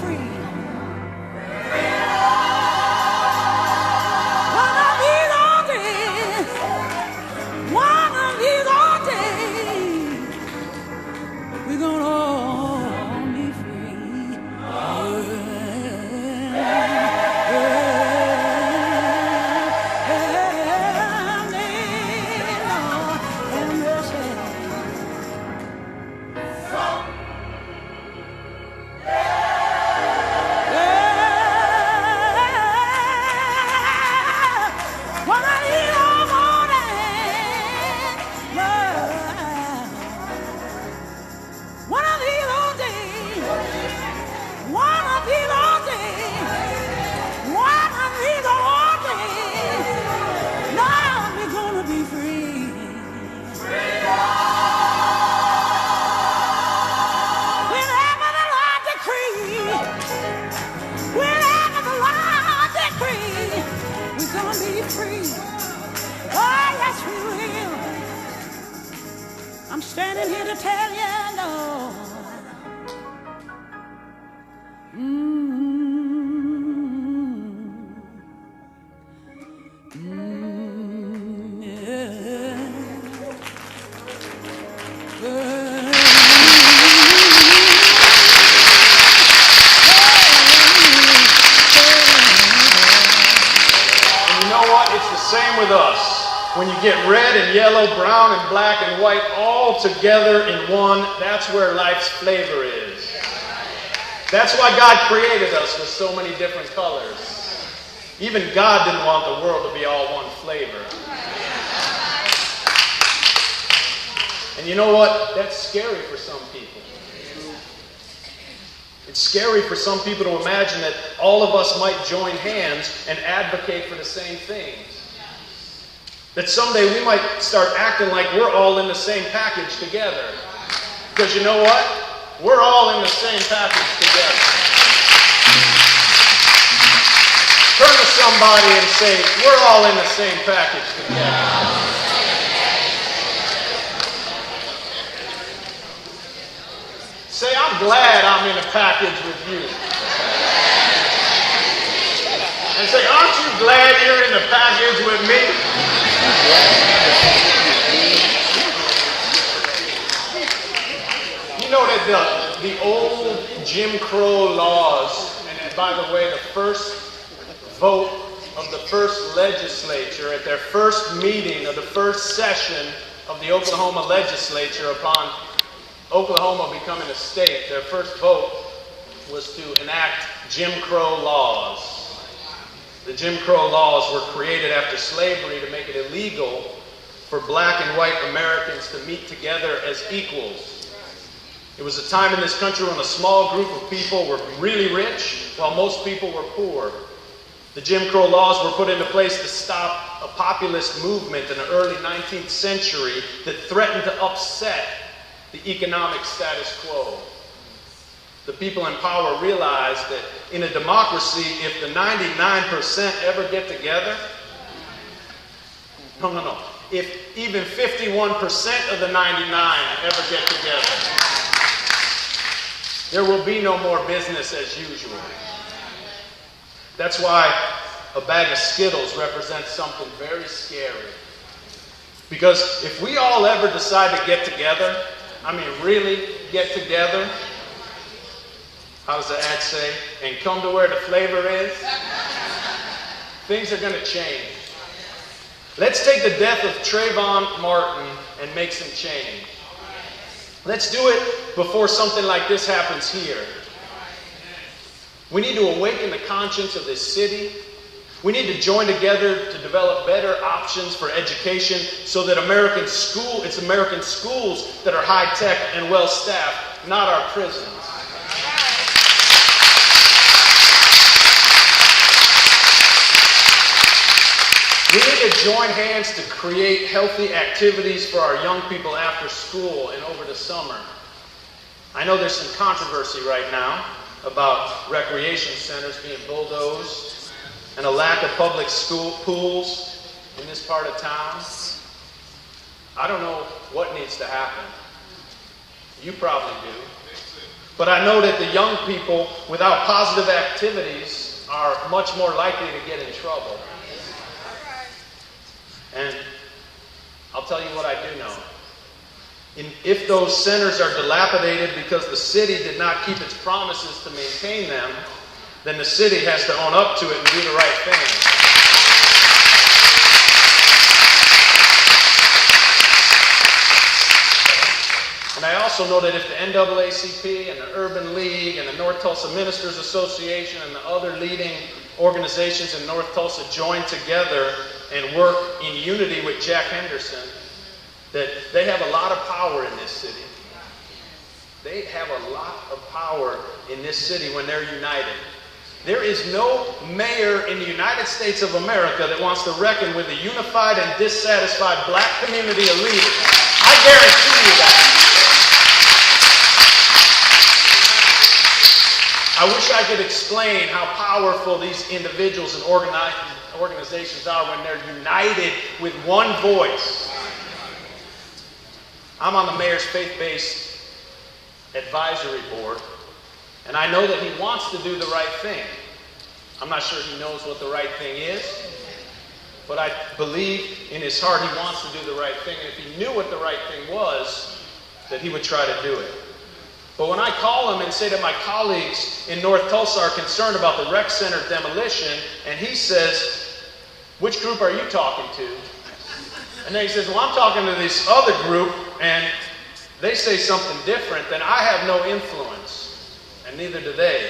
free. One of these all days, one of these all days, we're gonna all be free. I'm standing here to tell you, Lord. Same with us. When you get red and yellow, brown and black and white all together in one, that's where life's flavor is. That's why God created us with so many different colors. Even God didn't want the world to be all one flavor. And you know what? That's scary for some people. It's scary for some people to imagine that all of us might join hands and advocate for the same things. That someday we might start acting like we're all in the same package together. Because you know what? We're all in the same package together. Turn to somebody and say, we're all in the same package together. Say, I'm glad I'm in a package with you. And say, aren't you glad you're in the package with me? You know that the old Jim Crow laws, and by the way, the first vote of the first legislature at their first meeting of the first session of the Oklahoma legislature upon Oklahoma becoming a state, their first vote was to enact Jim Crow laws. The Jim Crow laws were created after slavery to make it illegal for black and white Americans to meet together as equals. It was a time in this country when a small group of people were really rich while most people were poor. The Jim Crow laws were put into place to stop a populist movement in the early 19th century that threatened to upset the economic status quo. The people in power realized that in a democracy, if the 99% ever get together, no. If even 51% of the 99 ever get together, there will be no more business as usual. That's why a bag of Skittles represents something very scary. Because if we all ever decide to get together, I mean really get together, how does the ad say? And come to where the flavor is. Things are going to change. Let's take the death of Trayvon Martin and make some change. Let's do it before something like this happens here. We need to awaken the conscience of this city. We need to join together to develop better options for education so that it's American schools that are high-tech and well-staffed, not our prisons. We need to join hands to create healthy activities for our young people after school and over the summer. I know there's some controversy right now about recreation centers being bulldozed and a lack of public school pools in this part of town. I don't know what needs to happen. You probably do. But I know that the young people without positive activities are much more likely to get in trouble. And I'll tell you what I do know. If those centers are dilapidated because the city did not keep its promises to maintain them, then the city has to own up to it and do the right thing. And I also know that if the NAACP and the Urban League and the North Tulsa Ministers Association and the other leading organizations in North Tulsa join together and work in unity with Jack Henderson, that they have a lot of power in this city. They have a lot of power in this city when they're united. There is no mayor in the United States of America that wants to reckon with a unified and dissatisfied black community of leaders. I guarantee you that. I wish I could explain how powerful these individuals and organizations are when they're united with one voice. I'm on the mayor's faith-based advisory board, and I know that he wants to do the right thing. I'm not sure he knows what the right thing is, but I believe in his heart he wants to do the right thing, and if he knew what the right thing was, that he would try to do it. But when I call him and say that my colleagues in North Tulsa are concerned about the rec center demolition, and he says, which group are you talking to? And then he says, well, I'm talking to this other group, and they say something different, then I have no influence, and neither do they.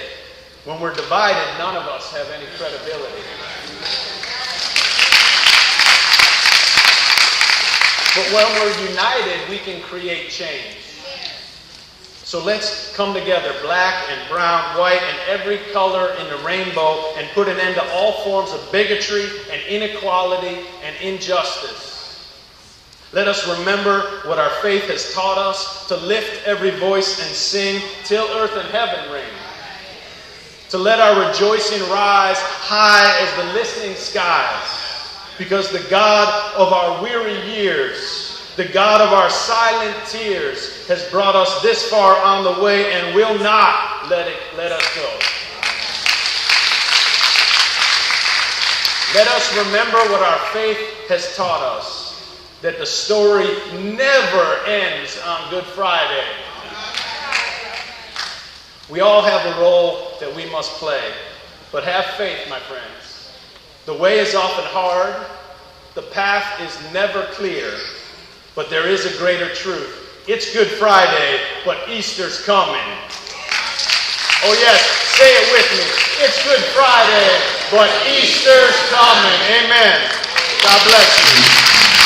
When we're divided, none of us have any credibility. But when we're united, we can create change. So let's come together, black and brown, white, and every color in the rainbow, and put an end to all forms of bigotry and inequality and injustice. Let us remember what our faith has taught us, to lift every voice and sing till earth and heaven ring. To let our rejoicing rise high as the listening skies, because the God of our weary years, the God of our silent tears, has brought us this far on the way and will not let us go. Let us remember what our faith has taught us, that the story never ends on Good Friday. We all have a role that we must play, but have faith, my friends. The way is often hard, the path is never clear, but there is a greater truth. It's Good Friday, but Easter's coming. Oh yes, say it with me. It's Good Friday, but Easter's coming. Amen. God bless you.